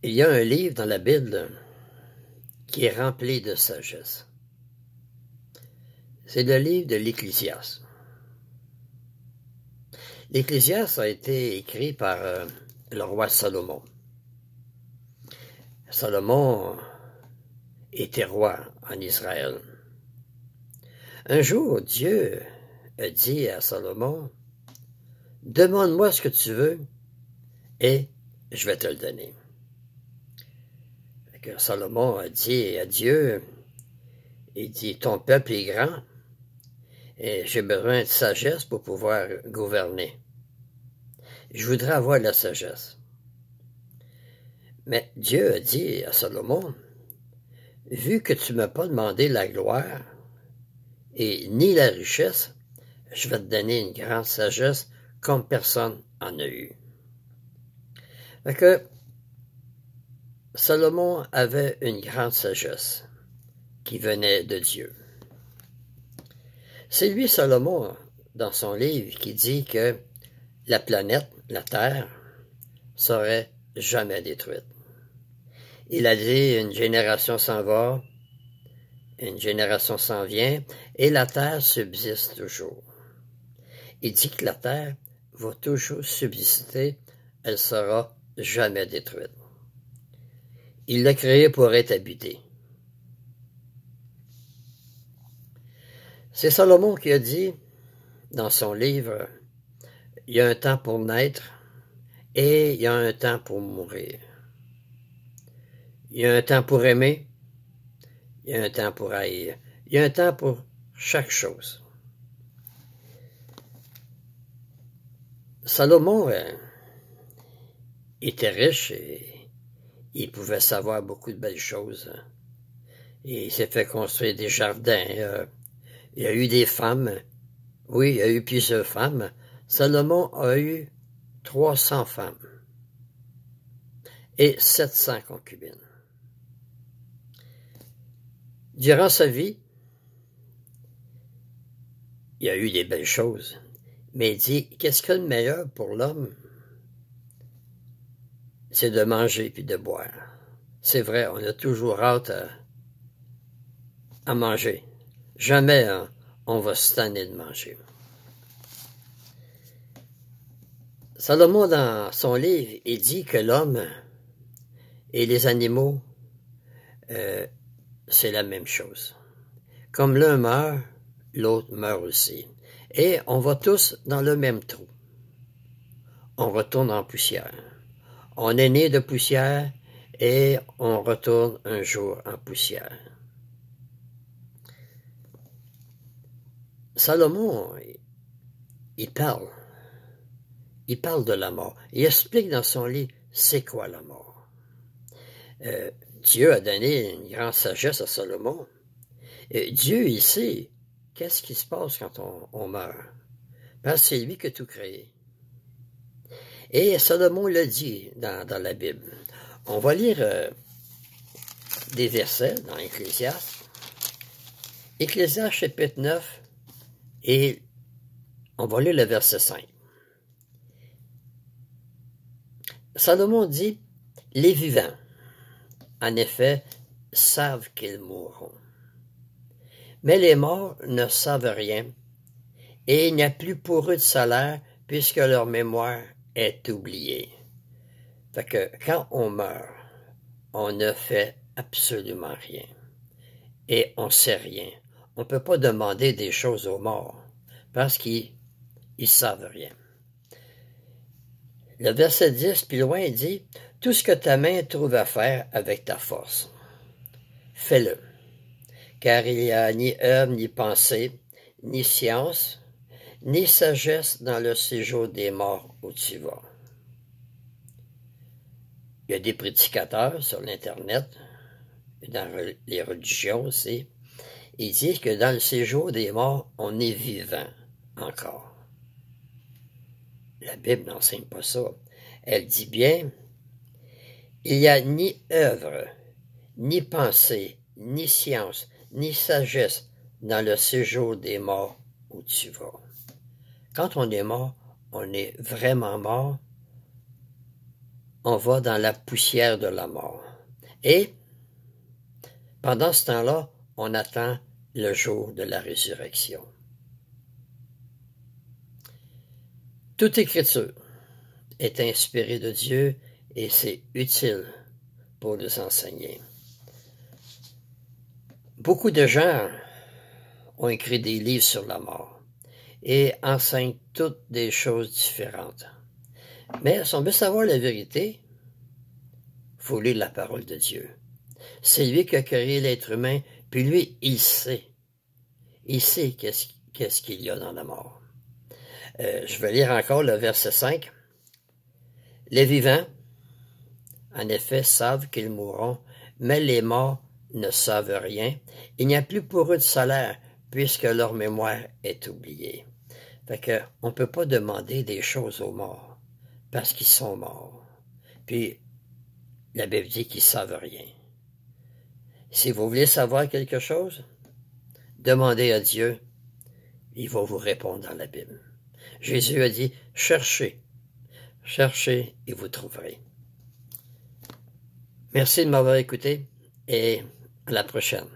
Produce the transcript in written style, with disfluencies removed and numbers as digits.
Il y a un livre dans la Bible qui est rempli de sagesse. C'est le livre de l'Ecclésiaste. L'Ecclésiaste a été écrit par le roi Salomon. Salomon était roi en Israël. Un jour, Dieu a dit à Salomon, « Demande-moi ce que tu veux et je vais te le donner. » Salomon a dit à Dieu, il dit, « Ton peuple est grand et j'ai besoin de sagesse pour pouvoir gouverner. Je voudrais avoir la sagesse. » Mais Dieu a dit à Salomon, « Vu que tu ne m'as pas demandé la gloire et ni la richesse, je vais te donner une grande sagesse comme personne en a eu. » Fait que Salomon avait une grande sagesse qui venait de Dieu. C'est lui, Salomon, dans son livre, qui dit que la planète, la Terre, serait jamais détruite. Il a dit, une génération s'en va, une génération s'en vient, et la Terre subsiste toujours. Il dit que la Terre va toujours subsister, elle sera jamais détruite. Il l'a créée pour être habitée. C'est Salomon qui a dit, dans son livre, « Il y a un temps pour naître et il y a un temps pour mourir. Il y a un temps pour aimer, il y a un temps pour haïr. Il y a un temps pour chaque chose. » Salomon était riche et il pouvait savoir beaucoup de belles choses. Et il s'est fait construire des jardins. Il y a eu des femmes. Oui, il y a eu plusieurs femmes. Salomon a eu 300 femmes et 700 concubines. Durant sa vie, il y a eu des belles choses, mais il dit, qu'est-ce qu'il y a de meilleur pour l'homme? C'est de manger puis de boire. C'est vrai, on a toujours hâte à manger. Jamais on va se tanner de manger. Salomon, dans son livre, il dit que l'homme et les animaux, c'est la même chose. Comme l'un meurt, l'autre meurt aussi. Et on va tous dans le même trou. On retourne en poussière. On est né de poussière et on retourne un jour en poussière. Salomon, il parle de la mort. Il explique dans son livre, c'est quoi la mort. Dieu a donné une grande sagesse à Salomon. Dieu, il sait qu'est-ce qui se passe quand on meurt. Parce que c'est lui qui a tout créé. Et Salomon le dit dans la Bible. On va lire des versets dans Ecclésiaste. Ecclésiaste chapitre 9 et on va lire le verset 5. Salomon dit, « Les vivants, en effet, savent qu'ils mourront. Mais les morts ne savent rien, et il n'y a plus pour eux de salaire, puisque leur mémoire est oubliée. » Fait que quand on meurt, on ne fait absolument rien. Et on ne sait rien. On ne peut pas demander des choses aux morts, parce qu'ils ne savent rien. Le verset 10, plus loin, il dit, « Tout ce que ta main trouve à faire avec ta force, fais-le. Car il n'y a ni œuvre, ni pensée, ni science, ni sagesse dans le séjour des morts où tu vas. » Il y a des prédicateurs sur l'Internet, dans les religions aussi. Ils disent que dans le séjour des morts, on est vivant encore. La Bible n'enseigne pas ça. Elle dit bien, il n'y a ni œuvre, ni pensée, ni science, ni sagesse dans le séjour des morts où tu vas. Quand on est mort, on est vraiment mort. on va dans la poussière de la mort. Et pendant ce temps-là, on attend le jour de la résurrection. Toute écriture est inspirée de Dieu et c'est utile pour nous enseigner. Beaucoup de gens ont écrit des livres sur la mort et enseignent toutes des choses différentes. Mais si on veut savoir la vérité, il faut lire la parole de Dieu. C'est lui qui a créé l'être humain, puis lui, il sait. Il sait qu'est-ce qu'il y a dans la mort. Je vais lire encore le verset 5. Les vivants, en effet, savent qu'ils mourront, mais les morts ne savent rien. Il n'y a plus pour eux de salaire, puisque leur mémoire est oubliée. Fait que on ne peut pas demander des choses aux morts, parce qu'ils sont morts. Puis, la Bible dit qu'ils ne savent rien. Si vous voulez savoir quelque chose, demandez à Dieu, il va vous répondre dans la Bible. Jésus a dit, cherchez, cherchez et vous trouverez. Merci de m'avoir écouté et à la prochaine.